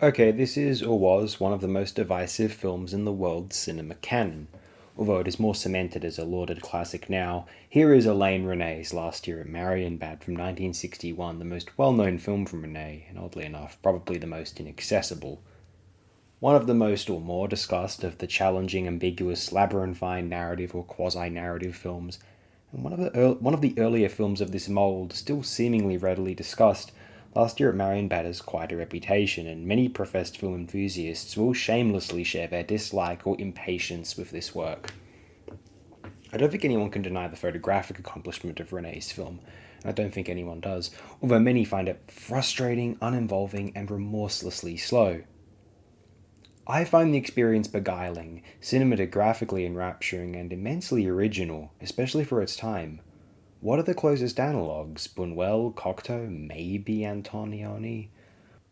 Okay, this is or was one of the most divisive films in the world's cinema canon. Although it is more cemented as a lauded classic now, here is Alain Resnais' Last Year at Marienbad from 1961, the most well known film from Resnais, and oddly enough, probably the most inaccessible. One of the most or more discussed of the challenging, ambiguous, labyrinthine narrative or quasi narrative films, and one of the earlier films of this mould, still seemingly readily discussed. Last Year at Marienbad has quite a reputation, and many professed film enthusiasts will shamelessly share their dislike or impatience with this work. I don't think anyone can deny the photographic accomplishment of Renee's film, and I don't think anyone does, although many find it frustrating, uninvolving, and remorselessly slow. I find the experience beguiling, cinematographically enrapturing, and immensely original, especially for its time. What are the closest analogues? Buñuel, Cocteau, maybe Antonioni?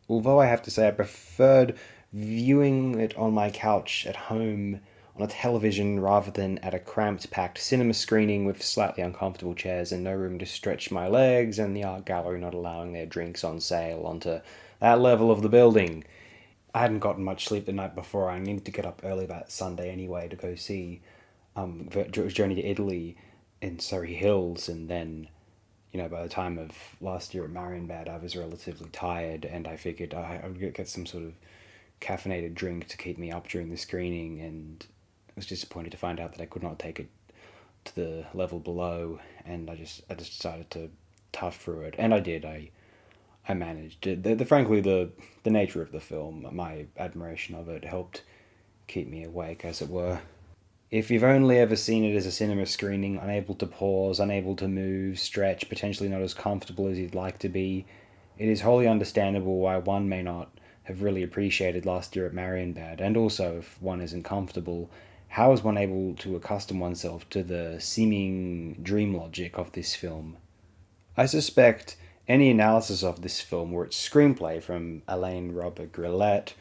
Although I have to say I preferred viewing it on my couch at home on a television rather than at a cramped, packed cinema screening with slightly uncomfortable chairs and no room to stretch my legs, and the art gallery not allowing their drinks on sale onto that level of the building. I hadn't gotten much sleep the night before. I needed to get up early that Sunday anyway to go see Journey to Italy in Surrey Hills, and then by the time of last year at Marienbad, I was relatively tired, and I figured I would get some sort of caffeinated drink to keep me up during the screening, and I was disappointed to find out that I could not take it to the level below, and I just decided to tough through it, and I did. I managed. Frankly, the nature of the film, my admiration of it, helped keep me awake, as it were. If you've only ever seen it as a cinema screening, unable to pause, unable to move, stretch, potentially not as comfortable as you'd like to be, it is wholly understandable why one may not have really appreciated Last Year at Marienbad, and also, if one isn't comfortable, how is one able to accustom oneself to the seeming dream logic of this film? I suspect any analysis of this film or its screenplay from Alain Robert Grillet,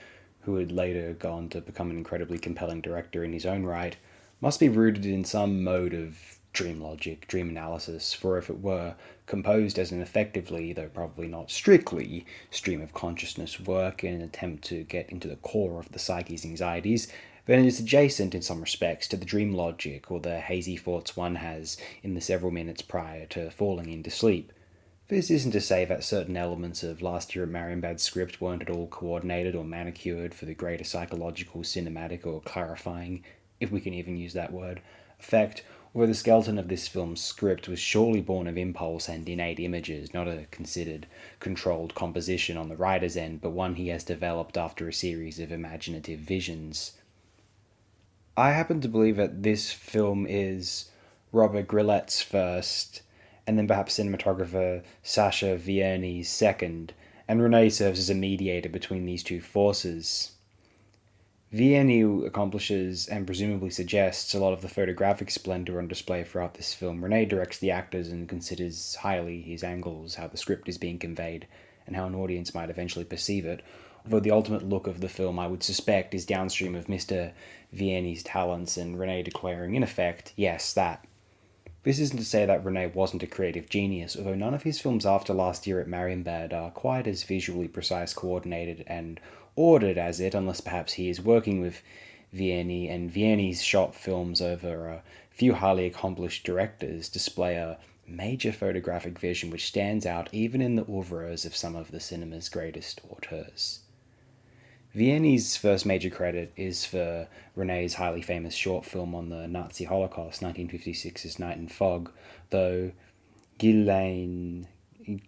who would later go on to become an incredibly compelling director in his own right, must be rooted in some mode of dream logic, dream analysis, for if it were composed as an effectively, though probably not strictly, stream of consciousness work in an attempt to get into the core of the psyche's anxieties, then it is adjacent in some respects to the dream logic or the hazy thoughts one has in the several minutes prior to falling into sleep. This isn't to say that certain elements of Last Year at Marienbad's script weren't at all coordinated or manicured for the greater psychological, cinematic, or clarifying, if we can even use that word, effect, or the skeleton of this film's script was surely born of impulse and innate images, not a considered, controlled composition on the writer's end, but one he has developed after a series of imaginative visions. I happen to believe that this film is Robert Grillet's first, and then perhaps cinematographer Sacha Vierny's second, and Resnais serves as a mediator between these two forces. Vierny accomplishes and presumably suggests a lot of the photographic splendor on display throughout this film. Resnais directs the actors and considers highly his angles, how the script is being conveyed, and how an audience might eventually perceive it. Although the ultimate look of the film, I would suspect, is downstream of Mr. Vierny's talents, and Resnais declaring, in effect, yes, that. This isn't to say that Resnais wasn't a creative genius, although none of his films after Last Year at Marienbad are quite as visually precise, coordinated, and ordered as it, unless perhaps he is working with Vierny, and Vierny's shot films over a few highly accomplished directors display a major photographic vision which stands out even in the oeuvres of some of the cinema's greatest auteurs. Vierny's first major credit is for Resnais's highly famous short film on the Nazi Holocaust, 1956's Night and Fog, though Ghislaine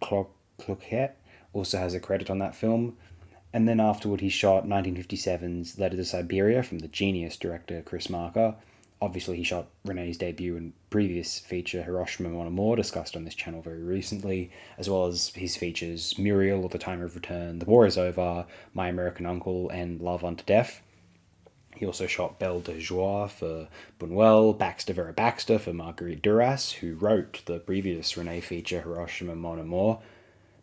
Cloquet also has a credit on that film. And then afterward he shot 1957's Letter to Siberia from the genius director Chris Marker. Obviously, he shot Resnais's debut and previous feature Hiroshima Mon Amour, discussed on this channel very recently, as well as his features Muriel, At the Time of Return, The War is Over, My American Uncle, and Love Unto Death. He also shot Belle de Joie for Buñuel, Baxter Vera Baxter for Marguerite Duras, who wrote the previous Resnais feature Hiroshima Mon Amour,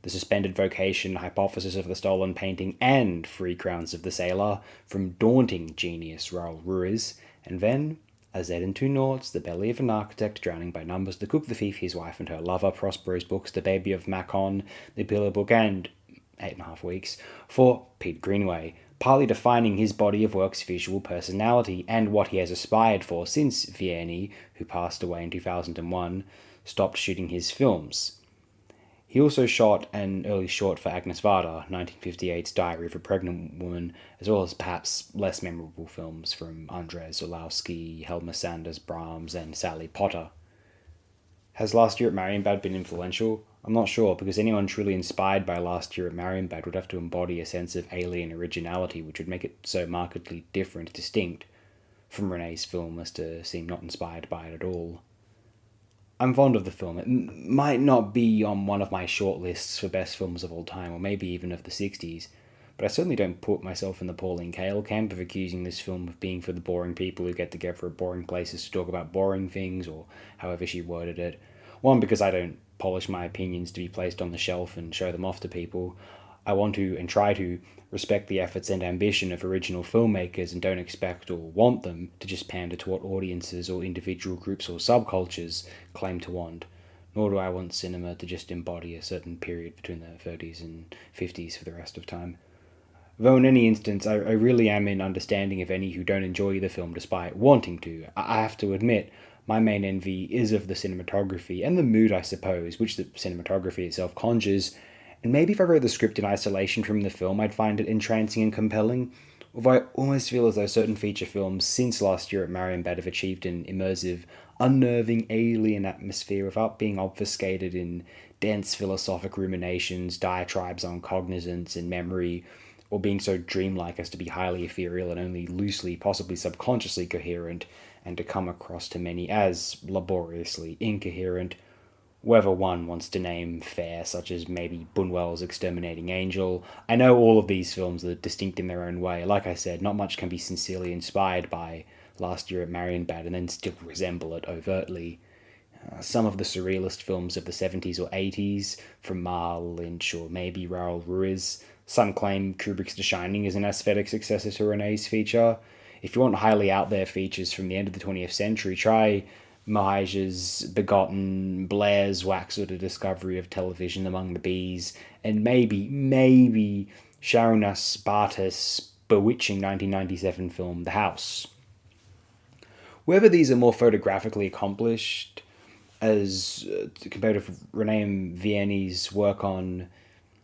The Suspended Vocation, Hypothesis of the Stolen Painting, and Three Crowns of the Sailor from daunting genius Raoul Ruiz, and then A Z and Two Noughts, The Belly of an Architect, Drowning by Numbers, The Cook, the Thief, His Wife and Her Lover, Prospero's Books, The Baby of Macon, The Pillar Book, and 8.5 weeks, for Pete Greenaway, partly defining his body of work's visual personality and what he has aspired for since Vianney, who passed away in 2001, stopped shooting his films. He also shot an early short for Agnes Varda, 1958's Diary of a Pregnant Woman, as well as perhaps less memorable films from Andrzej Zulawski, Helma Sanders Brahms, and Sally Potter. Has Last Year at Marienbad been influential? I'm not sure, because anyone truly inspired by Last Year at Marienbad would have to embody a sense of alien originality, which would make it so markedly different and distinct from Resnais' film as to seem not inspired by it at all. I'm fond of the film. It might not be on one of my short lists for best films of all time, or maybe even of the 60s, but I certainly don't put myself in the Pauline Kael camp of accusing this film of being for the boring people who get together at boring places to talk about boring things, or however she worded it. One, because I don't polish my opinions to be placed on the shelf and show them off to people. I want to and try to respect the efforts and ambition of original filmmakers and don't expect or want them to just pander to what audiences or individual groups or subcultures claim to want. Nor do I want cinema to just embody a certain period between the 30s and 50s for the rest of time. Though in any instance, I really am in understanding of any who don't enjoy the film despite wanting to. I have to admit, my main envy is of the cinematography and the mood, I suppose, which the cinematography itself conjures. And maybe if I wrote the script in isolation from the film, I'd find it entrancing and compelling. Although I almost feel as though certain feature films since Last Year at Marienbad have achieved an immersive, unnerving, alien atmosphere without being obfuscated in dense philosophic ruminations, diatribes on cognizance and memory, or being so dreamlike as to be highly ethereal and only loosely, possibly subconsciously coherent, and to come across to many as laboriously incoherent. Whether one wants to name fare, such as maybe Buñuel's Exterminating Angel. I know all of these films are distinct in their own way. Like I said, not much can be sincerely inspired by Last Year at Marienbad and then still resemble it overtly. Some of the surrealist films of the 70s or 80s, from Marl, Lynch, or maybe Raoul Ruiz. Some claim Kubrick's The Shining is an aesthetic successor to Resnais' feature. If you want highly out there features from the end of the 20th century, try Mahaij's Begotten, Blair's Wax or the Discovery of Television Among the Bees, and maybe Sharonas Bartas' bewitching 1997 film The House. Whether these are more photographically accomplished, as compared with René Vianney's work on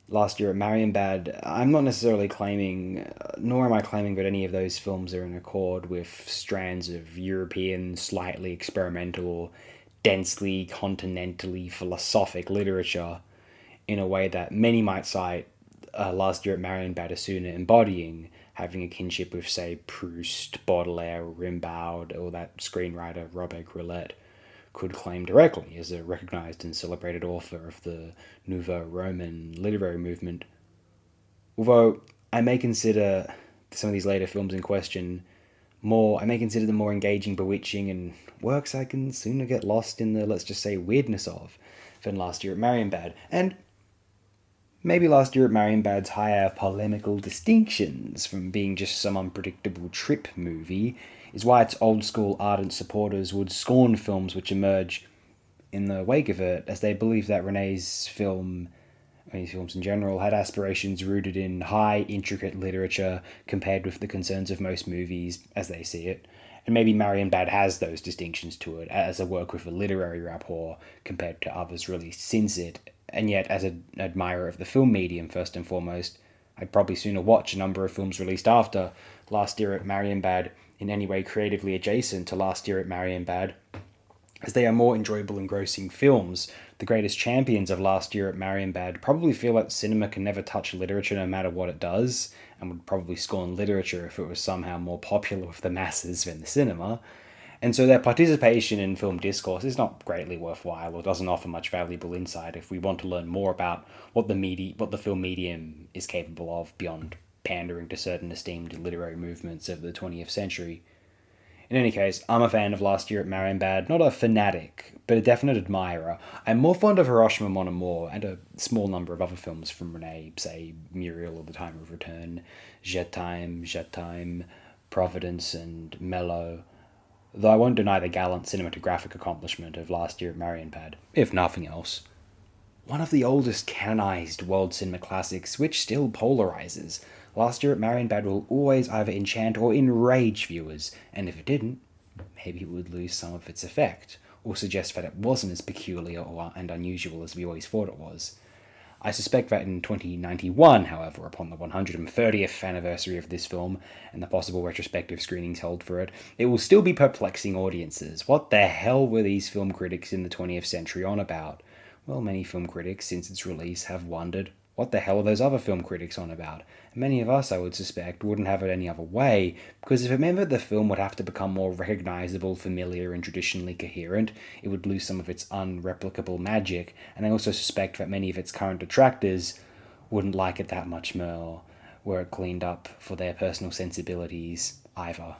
Last Year at Marienbad, I'm not necessarily claiming, nor am I claiming that any of those films are in accord with strands of European, slightly experimental, or densely, continentally philosophic literature in a way that many might cite Last Year at Marienbad as sooner embodying, having a kinship with, say, Proust, Baudelaire, Rimbaud, or that screenwriter Robert Grillet could claim directly as a recognized and celebrated author of the Nouveau Roman literary movement. Although I may consider some of these later films in question I may consider them more engaging, bewitching, and works I can sooner get lost in the, let's just say, weirdness of than Last Year at Marienbad. And maybe Last Year at Marienbad's higher polemical distinctions from being just some unpredictable trip movie is why its old-school ardent supporters would scorn films which emerge in the wake of it, as they believe that Resnais' films in general, had aspirations rooted in high, intricate literature compared with the concerns of most movies, as they see it. And maybe Marienbad has those distinctions to it, as a work with a literary rapport compared to others released since it. And yet, as an admirer of the film medium, first and foremost, I'd probably sooner watch a number of films released after Last Year at Marienbad in any way creatively adjacent to Last Year at Marienbad, as they are more enjoyable, engrossing films. The greatest champions of Last Year at Marienbad probably feel that cinema can never touch literature no matter what it does, and would probably scorn literature if it was somehow more popular with the masses than the cinema. And so their participation in film discourse is not greatly worthwhile or doesn't offer much valuable insight if we want to learn more about what the film medium is capable of beyond pandering to certain esteemed literary movements of the 20th century. In any case, I'm a fan of Last Year at Marienbad, not a fanatic, but a definite admirer. I'm more fond of Hiroshima Mon Amour and a small number of other films from Resnais, say Muriel or The Time of Return, Je T'aime, Providence, and Mello, though I won't deny the gallant cinematographic accomplishment of Last Year at Marienbad, if nothing else. one of the oldest canonized world cinema classics, which still polarizes. Last year at Marienbad will always either enchant or enrage viewers, and if it didn't, maybe it would lose some of its effect, or suggest that it wasn't as peculiar and unusual as we always thought it was. I suspect that in 2091, however, upon the 130th anniversary of this film and the possible retrospective screenings held for it, it will still be perplexing audiences. What the hell were these film critics in the 20th century on about? Well, many film critics since its release have wondered, what the hell are those other film critics on about? And many of us, I would suspect, wouldn't have it any other way, because if it meant that the film would have to become more recognizable, familiar, and traditionally coherent, it would lose some of its unreplicable magic, and I also suspect that many of its current detractors wouldn't like it that much more, were it cleaned up for their personal sensibilities either.